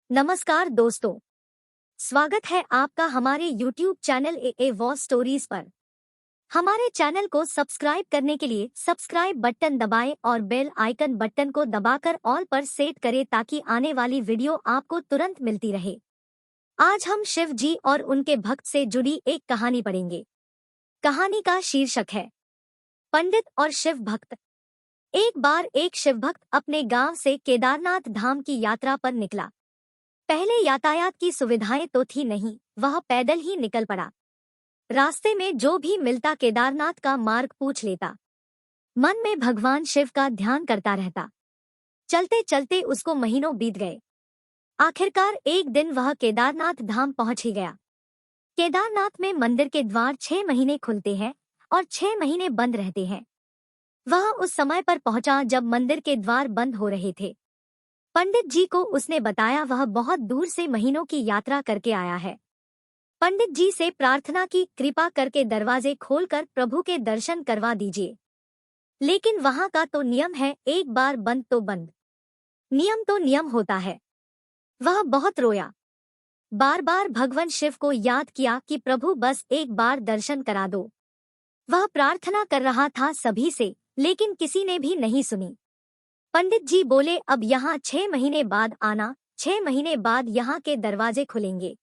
नमस्कार दोस्तों, स्वागत है आपका हमारे YouTube channel a war stories पर। हमारे चैनल को सब्सक्राइब करने के लिए सब्सक्राइब बटन दबाएं और बेल आइकन बटन को दबाकर ऑल पर सेट करें ताकि आने वाली वीडियो आपको तुरंत मिलती रहे। आज हम शिव जी और उनके भक्त से जुड़ी एक कहानी पढ़ेंगे। कहानी का शीर्षक है पंडित और शिव भक्त। एक बार एक शिव भक्त अपने गांव से केदारनाथ धाम की यात्रा पर निकला। पहले यातायात की सुविधाएं तो थी नहीं, वह पैदल ही निकल पड़ा। रास्ते में जो भी मिलता केदारनाथ का मार्ग पूछ लेता। मन में भगवान शिव का ध्यान करता रहता। चलते चलते उसको महीनों बीत गए। आखिरकार एक दिन वह केदारनाथ धाम पहुंच ही गया। केदारनाथ में मंदिर के द्वार 6 महीने खुलते हैं और 6 महीने बंद रहते हैं। वह उस समय पर पहुंचा जब मंदिर के द्वार बंद हो रहे थे। पंडित जी को उसने बताया वह बहुत दूर से महीनों की यात्रा करके आया है। पंडित जी से प्रार्थना की कृपा करके दरवाजे खोलकर प्रभु के दर्शन करवा दीजिए। लेकिन वहां का तो नियम है, एक बार बंद तो बंद। नियम तो नियम होता है। वह बहुत रोया। बार बार भगवान शिव को याद किया कि प्रभु बस एक बार दर्शन करा दो। वह प्रार्थना कर रहा था सभी से, लेकिन किसी ने भी नहीं सुनी। पंडित जी बोले, अब यहाँ 6 महीने बाद आना, 6 महीने बाद यहाँ के दरवाजे खुलेंगे।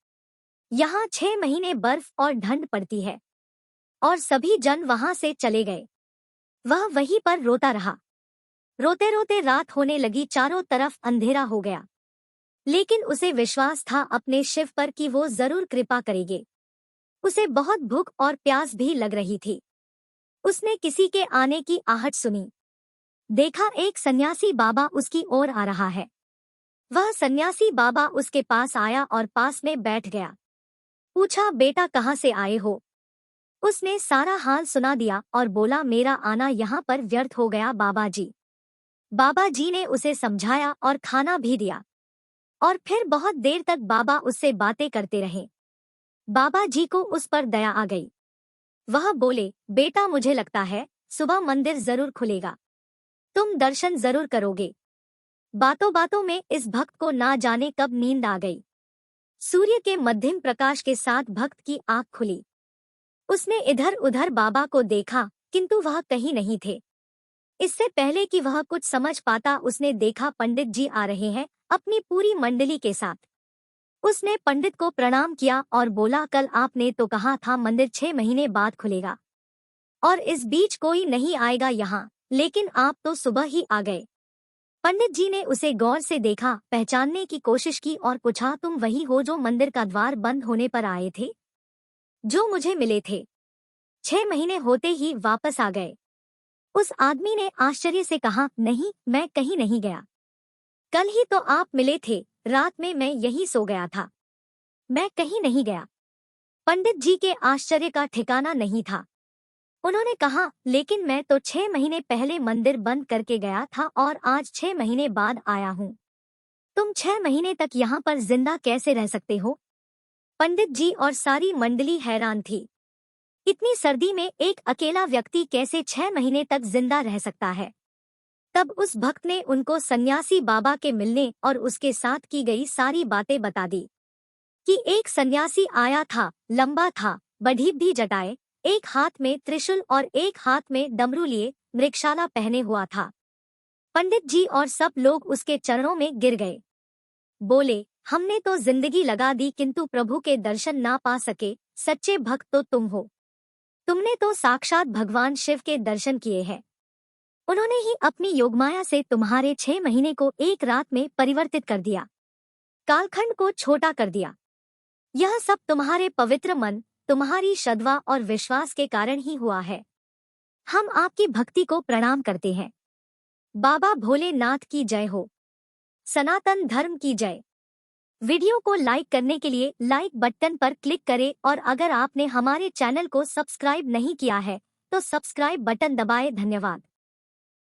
यहाँ 6 महीने बर्फ और ठंड पड़ती है। और सभी जन वहां से चले गए। वह वहीं पर रोता रहा। रोते रोते रात होने लगी, चारों तरफ अंधेरा हो गया। लेकिन उसे विश्वास था अपने शिव पर कि वो जरूर कृपा करेंगे। उसे बहुत भूख और प्यास भी लग रही थी। उसने किसी के आने की आहट सुनी। देखा एक सन्यासी बाबा उसकी ओर आ रहा है। वह सन्यासी बाबा उसके पास आया और पास में बैठ गया। पूछा, बेटा कहाँ से आए हो? उसने सारा हाल सुना दिया और बोला, मेरा आना यहाँ पर व्यर्थ हो गया बाबा जी। बाबा जी ने उसे समझाया और खाना भी दिया। और फिर बहुत देर तक बाबा उससे बातें करते रहे। बाबा जी को उस पर दया आ गई। वह बोले, बेटा मुझे लगता है सुबह मंदिर जरूर खुलेगा, तुम दर्शन जरूर करोगे। बातों बातों में इस भक्त को ना जाने कब नींद आ गई। सूर्य के मध्यम प्रकाश के साथ भक्त की आंख खुली। उसने इधर उधर बाबा को देखा, किंतु वह कहीं नहीं थे। इससे पहले कि वह कुछ समझ पाता उसने देखा पंडित जी आ रहे हैं अपनी पूरी मंडली के साथ। उसने पंडित को प्रणाम किया और बोला, कल आपने तो कहा था मंदिर 6 महीने बाद खुलेगा और इस बीच कोई नहीं आएगा यहाँ, लेकिन आप तो सुबह ही आ गए। पंडित जी ने उसे गौर से देखा, पहचानने की कोशिश की और पूछा, तुम वही हो जो मंदिर का द्वार बंद होने पर आए थे, जो मुझे मिले थे? 6 महीने होते ही वापस आ गए। उस आदमी ने आश्चर्य से कहा, नहीं, मैं कहीं नहीं गया। कल ही तो आप मिले थे, रात में मैं यहीं सो गया था। मैं कहीं नहीं गया। पंडित जी के आश्चर्य का ठिकाना नहीं था। उन्होंने कहा, लेकिन मैं तो 6 महीने पहले मंदिर बंद करके गया था और आज 6 महीने बाद आया हूँ। तुम 6 महीने तक यहाँ पर जिंदा कैसे रह सकते हो? पंडित जी और सारी मंडली हैरान थी। इतनी सर्दी में एक अकेला व्यक्ति कैसे 6 महीने तक जिंदा रह सकता है? तब उस भक्त ने उनको सन्यासी बाबा के मिलने और उसके साथ की गई सारी बातें बता दी कि एक सन्यासी आया था, लंबा था, बढ़ी जटाएं, एक हाथ में त्रिशूल और एक हाथ में डमरू लिए, मृगशाला पहने हुआ था। पंडित जी और सब लोग उसके चरणों में गिर गए। बोले, हमने तो जिंदगी लगा दी किंतु प्रभु के दर्शन ना पा सके। सच्चे भक्त तो तुम हो। तुमने तो साक्षात भगवान शिव के दर्शन किए हैं। उन्होंने ही अपनी योगमाया से तुम्हारे 6 महीने को एक रात में परिवर्तित कर दिया, कालखंड को छोटा कर दिया। यह सब तुम्हारे पवित्र मन, तुम्हारी श्रद्धा और विश्वास के कारण ही हुआ है। हम आपकी भक्ति को प्रणाम करते हैं। बाबा भोलेनाथ की जय हो। सनातन धर्म की जय। वीडियो को लाइक करने के लिए लाइक बटन पर क्लिक करें और अगर आपने हमारे चैनल को सब्सक्राइब नहीं किया है तो सब्सक्राइब बटन दबाएं। धन्यवाद।